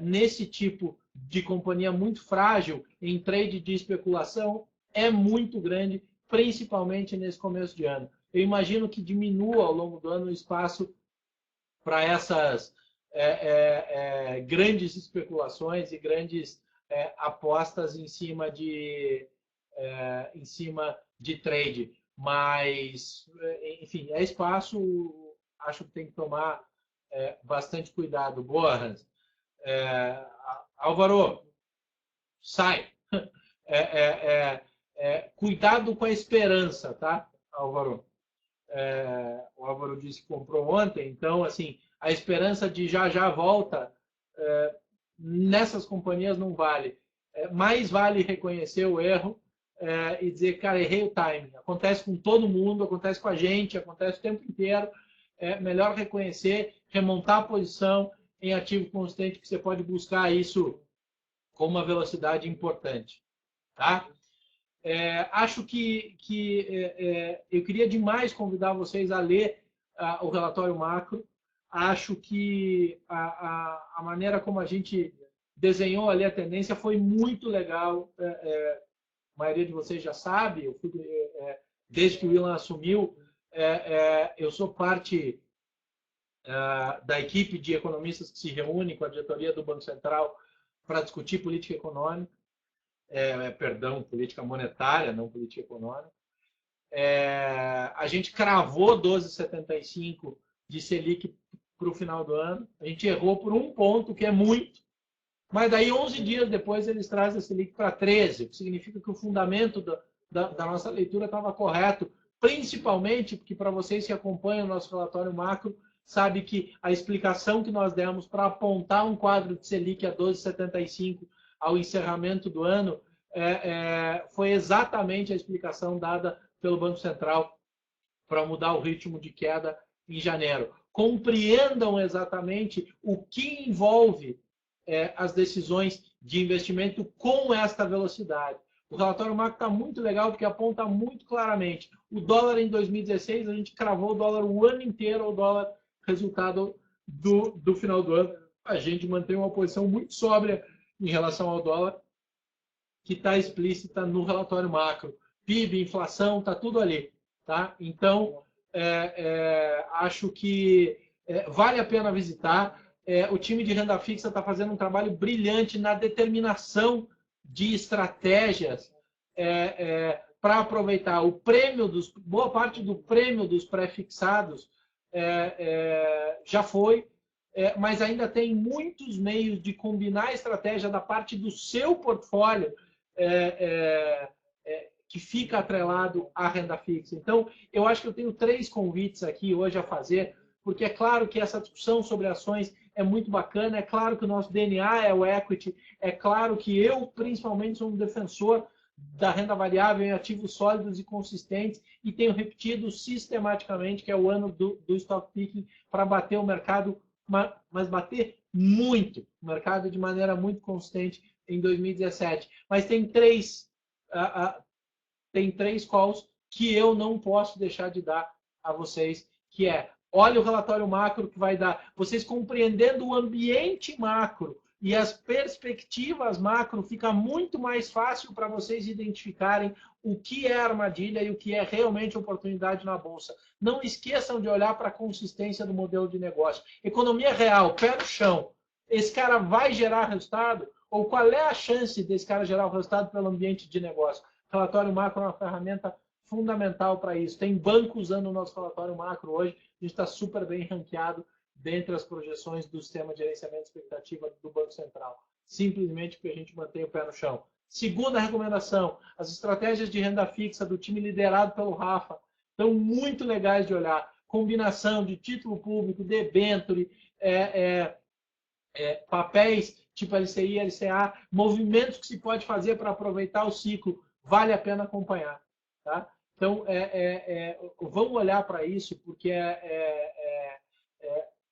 nesse tipo de companhia muito frágil, em trade de especulação, é muito grande, principalmente nesse começo de ano. Eu imagino que diminua ao longo do ano o espaço para essas grandes especulações e grandes apostas em cima de trade. Mas, enfim, é espaço, acho que tem que tomar bastante cuidado. Boa, Hans. Álvaro, sai. Cuidado com a esperança, tá, Álvaro? O Álvaro disse que comprou ontem, então, assim, a esperança de já volta nessas companhias não vale. Mais vale reconhecer o erro e dizer, cara, errei o timing. Acontece com todo mundo, acontece com a gente, acontece o tempo inteiro. É melhor reconhecer, remontar a posição em ativo consistente, que você pode buscar isso com uma velocidade importante. Tá? Acho que eu queria demais convidar vocês a ler o relatório macro. Acho que a maneira como a gente desenhou ali a tendência foi muito legal. A maioria de vocês já sabe, eu fui, desde que o Willan assumiu, eu sou parte da equipe de economistas que se reúne com a diretoria do Banco Central para discutir política econômica. Perdão, política monetária, não política econômica. A gente cravou 12,75 de Selic para o final do ano. A gente errou por 1 ponto, que é muito. Mas daí, 11 dias depois, eles trazem a Selic para 13, o que significa que o fundamento da nossa leitura estava correto. Principalmente porque, para vocês que acompanham o nosso relatório macro, sabe que a explicação que nós demos para apontar um quadro de Selic a 12,75 ao encerramento do ano foi exatamente a explicação dada pelo Banco Central para mudar o ritmo de queda em janeiro. Compreendam exatamente o que envolve as decisões de investimento com esta velocidade. O relatório macro está muito legal porque aponta muito claramente. O dólar em 2016, a gente cravou o dólar o ano inteiro, o dólar resultado do final do ano. A gente mantém uma posição muito sóbria em relação ao dólar, que está explícita no relatório macro. PIB, inflação, está tudo ali. Tá? Então, acho que vale a pena visitar. O time de renda fixa está fazendo um trabalho brilhante na determinação de estratégias para aproveitar o prêmio boa parte do prêmio dos pré-fixados já foi, mas ainda tem muitos meios de combinar a estratégia da parte do seu portfólio que fica atrelado à renda fixa. Então, eu acho que eu tenho 3 convites aqui hoje a fazer, porque é claro que essa discussão sobre ações é muito bacana, é claro que o nosso DNA é o equity, é claro que eu, principalmente, sou um defensor da renda variável em ativos sólidos e consistentes e tenho repetido sistematicamente que é o ano do stock picking para bater o mercado, mas bater muito o mercado de maneira muito consistente em 2017. Mas tem 3 calls que eu não posso deixar de dar a vocês, que é, olha o relatório macro que vai dar. Vocês compreendendo o ambiente macro e as perspectivas macro, fica muito mais fácil para vocês identificarem o que é armadilha e o que é realmente oportunidade na bolsa. Não esqueçam de olhar para a consistência do modelo de negócio. Economia real, pé no chão. Esse cara vai gerar resultado? Ou qual é a chance desse cara gerar o resultado pelo ambiente de negócio? Relatório macro é uma ferramenta fundamental para isso. Tem banco usando o nosso relatório macro hoje. A gente está super bem ranqueado dentre as projeções do sistema de gerenciamento de expectativa do Banco Central. Simplesmente porque a gente mantém o pé no chão. Segunda recomendação, as estratégias de renda fixa do time liderado pelo Rafa estão muito legais de olhar. Combinação de título público, debênture, papéis tipo LCI, LCA, movimentos que se pode fazer para aproveitar o ciclo, vale a pena acompanhar. Tá? Então, vamos olhar para isso, porque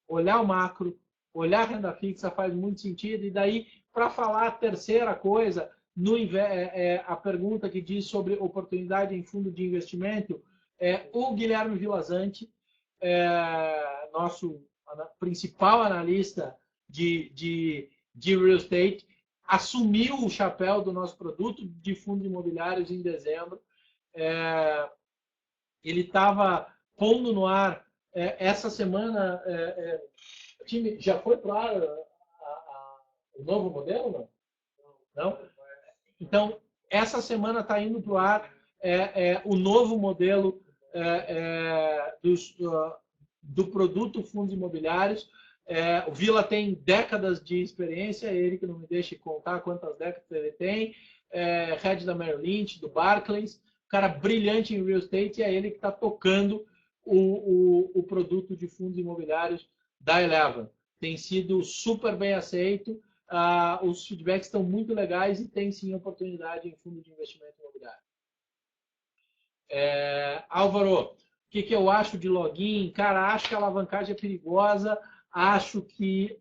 olhar o macro, olhar a renda fixa faz muito sentido. E daí, para falar a terceira coisa, a pergunta que diz sobre oportunidade em fundo de investimento, o Guilherme Vilazante, nosso principal analista de real estate, assumiu o chapéu do nosso produto de fundos imobiliários em dezembro. Ele estava pondo no ar essa semana. O time já foi para o ar o novo modelo? Não? Então, essa semana está indo para o ar o novo modelo do produto fundos imobiliários. O Vila tem décadas de experiência, ele que não me deixa contar quantas décadas ele tem, head da Merrill Lynch, do Barclays, cara brilhante em real estate, e é ele que está tocando o produto de fundos imobiliários da Eleven. Tem sido super bem aceito, os feedbacks estão muito legais e tem sim oportunidade em fundo de investimento imobiliário. Álvaro, o que eu acho de login? Cara, acho que a alavancagem é perigosa, acho que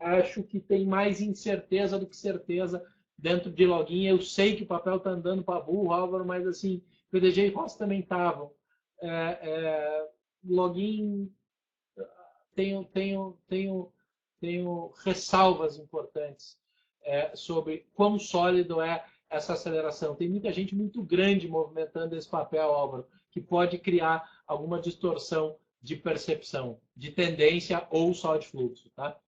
tem mais incerteza do que certeza dentro de login. Eu sei que o papel está andando para burro, Álvaro, mas assim, PDG e Ross também estavam. Login, tenho ressalvas importantes sobre quão sólido é essa aceleração. Tem muita gente muito grande movimentando esse papel, Álvaro, que pode criar alguma distorção de percepção, de tendência ou só de fluxo. Tá?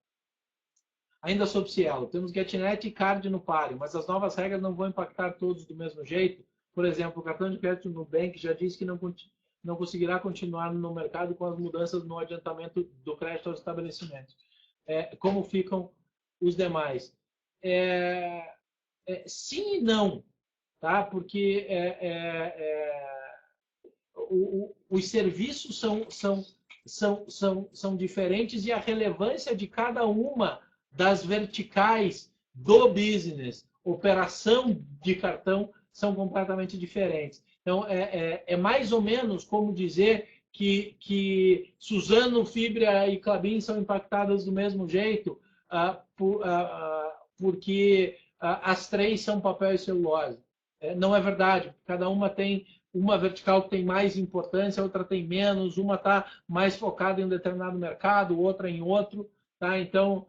Ainda sobre Cielo, temos GetNet e Card no páreo, mas as novas regras não vão impactar todos do mesmo jeito. Por exemplo, o cartão de crédito Nubank já disse que não conseguirá continuar no mercado com as mudanças no adiantamento do crédito aos estabelecimentos. Como ficam os demais? Sim e não, tá? Porque os serviços são diferentes e a relevância de cada uma das verticais do business, operação de cartão, são completamente diferentes. Então, é mais ou menos como dizer que Suzano, Fibra e Klabin são impactadas do mesmo jeito, porque as três são papel e celulose. Não é verdade. Cada uma tem uma vertical que tem mais importância, outra tem menos, uma está mais focada em um determinado mercado, outra em outro. Tá? Então,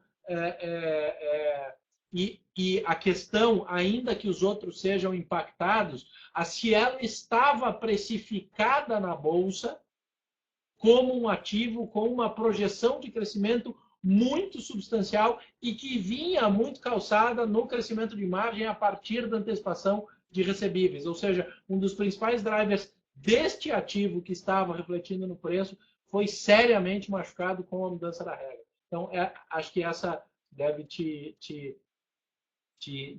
e a questão, ainda que os outros sejam impactados, a Cielo estava precificada na Bolsa como um ativo, com uma projeção de crescimento muito substancial e que vinha muito calçada no crescimento de margem a partir da antecipação de recebíveis. Ou seja, um dos principais drivers deste ativo que estava refletindo no preço foi seriamente machucado com a mudança da regra. Então, acho que essa deve te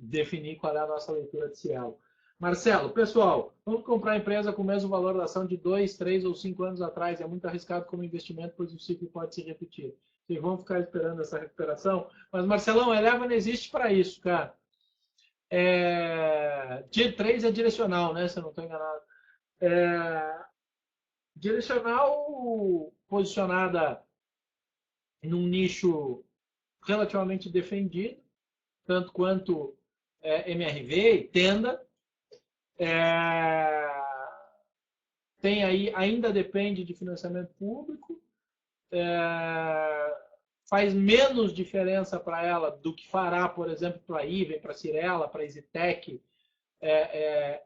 definir qual é a nossa leitura de Cielo. Marcelo, pessoal, vamos comprar a empresa com o mesmo valor da ação de 2, 3 ou 5 anos atrás. É muito arriscado como investimento, pois o ciclo pode se repetir. Vocês vão ficar esperando essa recuperação. Mas, Marcelão, a Eleven existe para isso, cara. Tier 3 é direcional, né? Se eu não estou enganado. Direcional posicionada num nicho relativamente defendido, tanto quanto MRV e Tenda. Tem aí, ainda depende de financiamento público, faz menos diferença para ela do que fará, por exemplo, para a Iven, para a Cirela, para a EasyTech,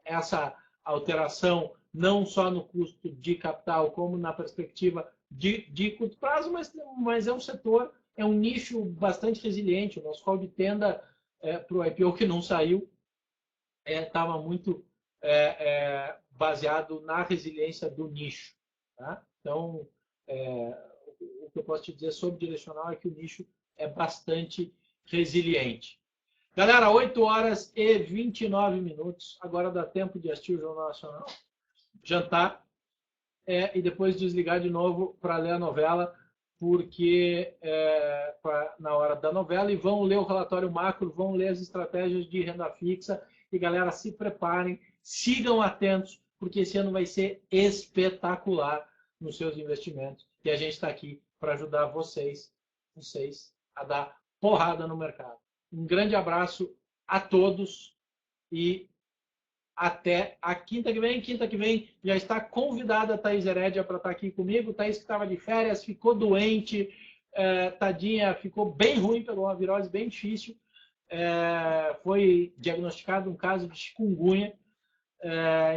essa alteração, não só no custo de capital, como na perspectiva de curto prazo, mas é um setor, é um nicho bastante resiliente. O nosso call de tenda para o IPO que não saiu estava muito baseado na resiliência do nicho. Tá? Então, o que eu posso te dizer sobre direcional é que o nicho é bastante resiliente. Galera, 8 horas e 29 minutos. Agora dá tempo de assistir o Jornal Nacional, jantar e depois desligar de novo para ler a novela, porque na hora da novela, e vão ler o relatório macro, vão ler as estratégias de renda fixa. E galera, se preparem, sigam atentos, porque esse ano vai ser espetacular nos seus investimentos. E a gente está aqui para ajudar vocês a dar porrada no mercado. Um grande abraço a todos e até a quinta que vem. Quinta que vem já está convidada a Thaís Herédia para estar aqui comigo. Thaís que estava de férias, ficou doente, tadinha, ficou bem ruim, pegou uma virose bem difícil. Foi diagnosticado um caso de chikungunya.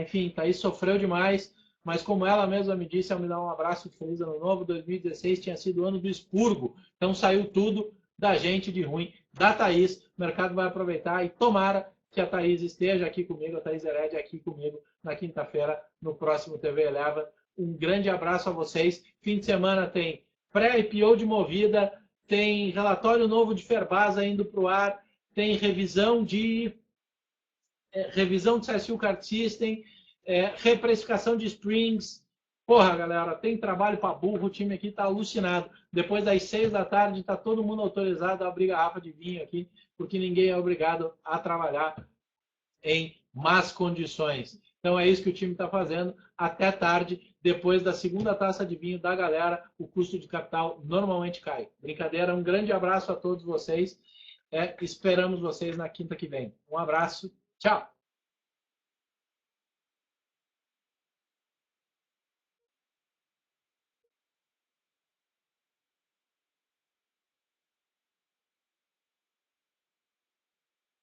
Enfim, Thaís sofreu demais, mas como ela mesma me disse, ela me dá um abraço de feliz ano novo. 2016 tinha sido o ano do expurgo, então saiu tudo da gente de ruim, da Thaís. O mercado vai aproveitar e tomara que a Thaís esteja aqui comigo, a Thaís Herédia aqui comigo na quinta-feira, no próximo TV Eleven. Um grande abraço a vocês. Fim de semana tem pré-IPO de Movida, tem relatório novo de Ferbasa indo para o ar, tem revisão de CSU Card System, reprecificação de Springs. Porra, galera, tem trabalho para burro, o time aqui está alucinado. Depois das 6 da tarde está todo mundo autorizado a abrir garrafa de vinho aqui, porque ninguém é obrigado a trabalhar em más condições. Então é isso que o time está fazendo. Até tarde, depois da segunda taça de vinho da galera, o custo de capital normalmente cai. Brincadeira, um grande abraço a todos vocês. Esperamos vocês na quinta que vem. Um abraço, tchau!